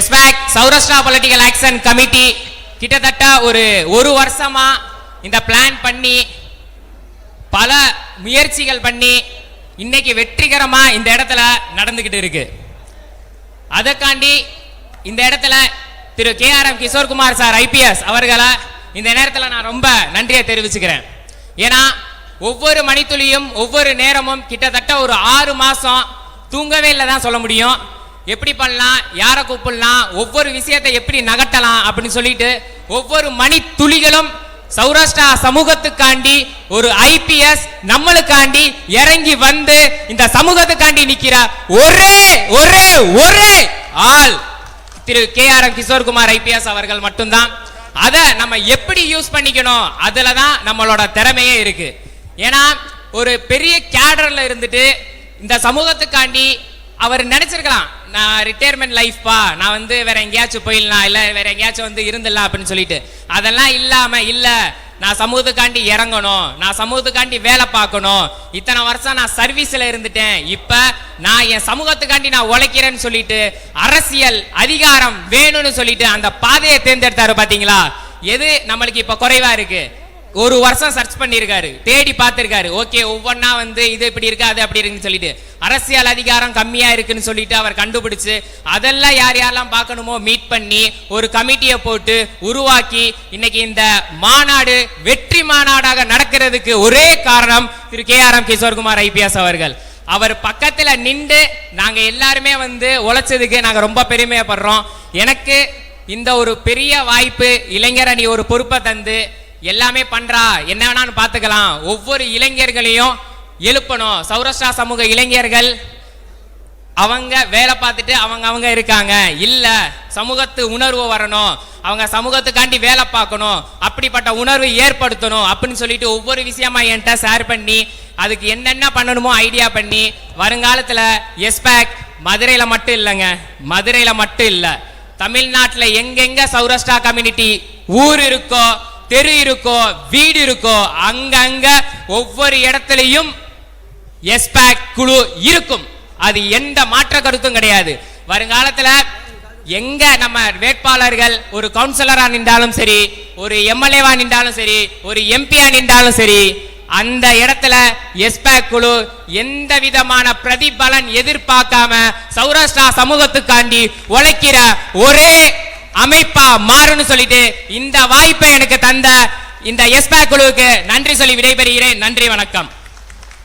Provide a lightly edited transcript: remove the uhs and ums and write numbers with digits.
எஸ்பேக் Saurashtra political action committee கிட்டத்தட்ட ஒரு வருஷமா இந்த பிளான் பண்ணி பல முயற்சிகள் பண்ணி இன்னைக்கு வெற்றிகரமா இந்த இடத்துல நடந்துகிட்டு இருக்கு. அதற்காண்டி இந்த இடத்துல திரு KRM கிஷோர்குமார் சார் IPS அவர்களை இந்த நேரத்தில் நான் ரொம்ப நன்றியை தெரிவிச்சுக்கிறேன். ஏன்னா ஒவ்வொரு மணித்துளியும் ஒவ்வொரு நேரமும் கிட்டத்தட்ட ஒரு 6 மாசம் தூங்கவே இல்லை தான் சொல்ல முடியும். எப்படி பண்ணலாம், யாரை கூப்பிடலாம், ஒவ்வொரு விஷயத்தை எப்படி நகட்டலாம் அப்படின்னு சொல்லிட்டு ஒவ்வொரு மணி துளிகளும் சௌராஷ்டிரா சமூகத்துக்காண்டி ஒரு IPS நம்மளுக்காண்டி இறங்கி வந்து இந்த சமூகத்துக்காண்டி நிக்கிற ஒரே ஒரே ஒரே ஆள் திரு KRM கிஷோர்குமார் IPS அவர்கள் மட்டும்தான். அதை நம்ம எப்படி யூஸ் பண்ணிக்கணும் அதுலதான் நம்மளோட திறமையே இருக்கு. ஏன்னா ஒரு பெரிய கேடர்ல இருந்துட்டு இந்த சமூகத்துக்காண்டி அவர் நினைச்சிருக்கலாம், நான் ரிட்டையர்மெண்ட் லைஃப்பா, நான் வந்து வேற எங்கேயாச்சும் போயிடலாம், இல்ல வேற எங்கேயாச்சும் இருந்துடலாம் அப்படின்னு சொல்லிட்டு அதெல்லாம் இல்லாம இல்ல, நான் சமூகத்துக்காண்டி இறங்கணும், நான் சமூகத்துக்காண்டி வேலை பார்க்கணும், இத்தனை வருஷம் நான் சர்வீஸ்ல இருந்துட்டேன், இப்ப நான் என் சமூகத்துக்காண்டி நான் உழைக்கிறேன்னு சொல்லிட்டு அரசியல் அதிகாரம் வேணும்னு சொல்லிட்டு அந்த பாதையை தேர்ந்தெடுத்தாரு. பாத்தீங்களா, எது நம்மளுக்கு இப்ப குறைவா இருக்கு? ஒரு வருஷம் சர்ச் பண்ணிருக்காரு, தேடி பார்த்திருக்காரு. ஓகே, ஒவ்வொன்னா இது இப்படி இருக்கு, அது அப்படி இருக்குன்னு சொல்லிட்டு அரசியல் அதிகாரம் கம்மியா இருக்குன்னு சொல்லிட்டு அவர் கண்டுபிடிச்சு அதெல்லாம் யார் யாரெல்லாம் பார்க்கணுமோ மீட் பண்ணி ஒரு கமிட்டியை போட்டு உருவாக்கி இன்னைக்கு இந்த மாநாடு வெற்றி மாநாடாக நடக்கிறதுக்கு ஒரே காரணம் திரு KRM கிஷோர்குமார் IPS அவர்கள். அவர் பக்கத்துல நின்று நாங்க எல்லாருமே உழைச்சதுக்கு நாங்க ரொம்ப பெருமைப்படுறோம். எனக்கு இந்த ஒரு பெரிய வாய்ப்பு, இளைஞர் அணி ஒரு பொறுப்பை தந்து எல்லாமே பண்றா, என்ன வேணான்னு பாத்துக்கலாம், ஒவ்வொரு இளைஞர்களையும் எழுப்பணும். சௌராஷ்டிரா சமூக இளைஞர்கள் அவங்க வேலை பார்த்துட்டு அவங்க இருக்காங்க, இல்ல சமூகத்து உணர்வு வரணும், அவங்க சமூகத்துக்காண்டி வேலை பார்க்கணும், அப்படிப்பட்ட உணர்வு ஏற்படுத்தணும் அப்படின்னு சொல்லிட்டு ஒவ்வொரு விஷயமா என்கிட்ட ஷேர் பண்ணி அதுக்கு என்னென்ன பண்ணணுமோ ஐடியா பண்ணி வருங்காலத்துல எஸ்பேக் மதுரையில மட்டும் இல்லைங்க, மதுரையில மட்டும் இல்ல, தமிழ்நாட்டில் எங்கெங்க சௌராஷ்டிரா கம்யூனிட்டி ஊர் இருக்கோ, தெரு இருக்கோ, வீடு இருக்கோ, அங்கங்க ஒவ்வொரு இடத்துலையும் எஸ்பேக் குழு இருக்கும். அது எந்த மாற்ற கருத்தும் கிடையாது. வருங்காலத்துல எங்க நம்ம வேட்பாளர்கள் ஒரு கவுன்சிலரா நின்றாலும் சரி, ஒரு MLA-வா நின்றாலும் சரி, ஒரு MP-யா நின்றாலும் சரி, அந்த இடத்துல எஸ்பேக் குழு எந்த விதமான பிரதிபலன் எதிர்பார்க்காம சௌராஷ்டிரா சமூகத்துக்காண்டி உழைக்கிற ஒரே அமைப்பா மாறுன்னு சொல்லிட்டு இந்த வாய்ப்பை எனக்கு தந்த இந்த எஸ்பேக் குழுவுக்கு நன்றி சொல்லி விடைபெறுகிறேன். நன்றி, வணக்கம்.